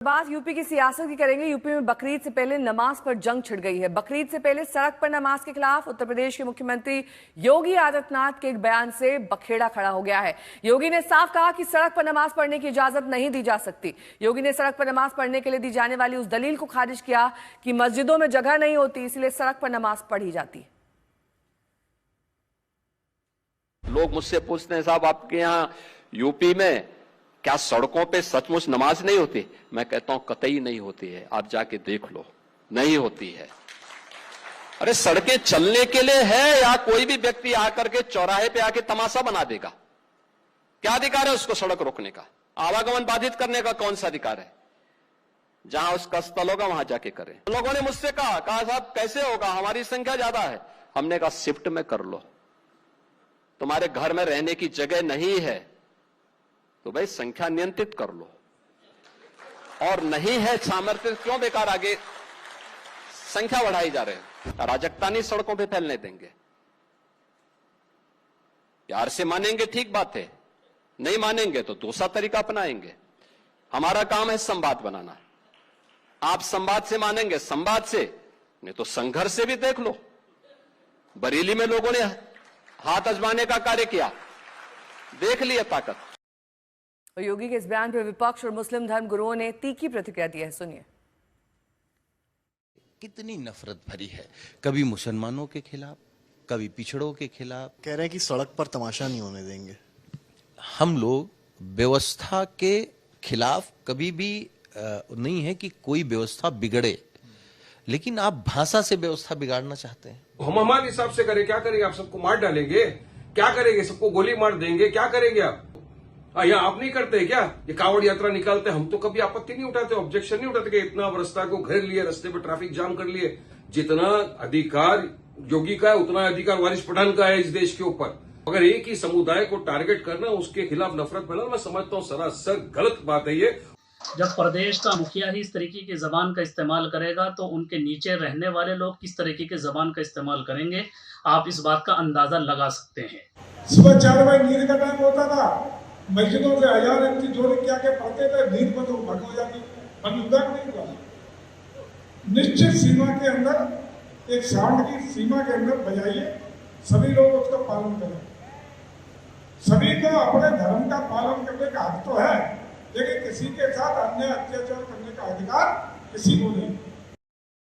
बात यूपी की सियासत की करेंगे। यूपी में बकरीद से पहले नमाज पर जंग छिड़ गई है। बकरीद से पहले सड़क पर नमाज के खिलाफ उत्तर प्रदेश के मुख्यमंत्री योगी आदित्यनाथ के एक बयान से बखेड़ा खड़ा हो गया है। योगी ने साफ कहा कि सड़क पर नमाज पढ़ने की इजाजत नहीं दी जा सकती। योगी ने सड़क पर नमाज पढ़ने के लिए दी जाने वाली उस दलील को खारिज किया कि मस्जिदों में जगह नहीं होती, इसलिए सड़क पर नमाज पढ़ी जाती है। लोग मुझसे पूछते हैं, साहब आपके यहाँ यूपी में क्या सड़कों पे सचमुच नमाज नहीं होती? मैं कहता हूं कतई नहीं होती है, आप जाके देख लो, नहीं होती है। अरे सड़कें चलने के लिए है या कोई भी व्यक्ति आकर के चौराहे पे आके तमाशा बना देगा? क्या अधिकार है उसको सड़क रोकने का? आवागमन बाधित करने का कौन सा अधिकार है? जहां उसका स्थल होगा वहां जाके करें। लोगों ने मुझसे कहा साहब कैसे होगा, हमारी संख्या ज्यादा है। हमने कहा शिफ्ट में कर लो, तुम्हारे घर में रहने की जगह नहीं है तो भाई संख्या नियंत्रित कर लो, और नहीं है सामर्थ्य क्यों बेकार आगे संख्या बढ़ाई जा रहे हैं। अराजकता नहीं सड़कों पे फैलने देंगे। प्यार से मानेंगे ठीक बात है, नहीं मानेंगे तो दूसरा तरीका अपनाएंगे। हमारा काम है संवाद बनाना। आप संवाद से मानेंगे संवाद से, नहीं तो संघर्ष से भी देख लो। बरेली में लोगों ने हाथ आजमाने का कार्य किया, देख लिया ताकत। और योगी के इस बयान पर विपक्ष और मुस्लिम धर्म गुरुओं ने तीखी प्रतिक्रिया दी है, सुनिए। कितनी नफरत भरी है, कभी मुसलमानों के खिलाफ, कभी पिछड़ों के खिलाफ। कह रहे हैं कि सड़क पर तमाशा नहीं होने देंगे। हम लोग व्यवस्था के खिलाफ कभी भी नहीं है कि कोई व्यवस्था बिगड़े, लेकिन आप भाषा से व्यवस्था बिगाड़ना चाहते हैं। हम हमारे हिसाब से करें, क्या करेंगे? आप सबको मार डालेंगे? क्या करेंगे? सबको गोली मार देंगे? क्या करेंगे आप? यहाँ आप नहीं करते क्या? ये कावड़ यात्रा निकालते, हम तो कभी आपत्ति नहीं उठाते, ऑब्जेक्शन नहीं उठाते कि इतना रास्ता को घेर लिए, रास्ते पे ट्रैफिक जाम कर लिए। जितना अधिकार योगी का है उतना अधिकार वारिस पठान का है इस देश के ऊपर। अगर एक ही समुदाय को टारगेट करना, उसके खिलाफ नफरत फैलाना, मैं समझता हूँ सरासर गलत बात है ये। जब प्रदेश का मुखिया ही इस तरीके की जबान का इस्तेमाल करेगा तो उनके नीचे रहने वाले लोग किस तरीके की जबान का इस्तेमाल करेंगे, आप इस बात का अंदाजा लगा सकते हैं। सुबह 4 बजे नींद का टाइम होता था, मस्जिदों से 1000 व्यक्ति जोड़ क्या के पढ़ते थे, नींद में तो भंग हो जाती, बंद नहीं हुआ। निश्चित सीमा के अंदर, एक साउंड की सीमा के अंदर बजाइए, सभी लोग उसका पालन करें। सभी को अपने धर्म का पालन करने का हक तो है, लेकिन किसी के साथ अन्य अत्याचार करने का अधिकार किसी को नहीं।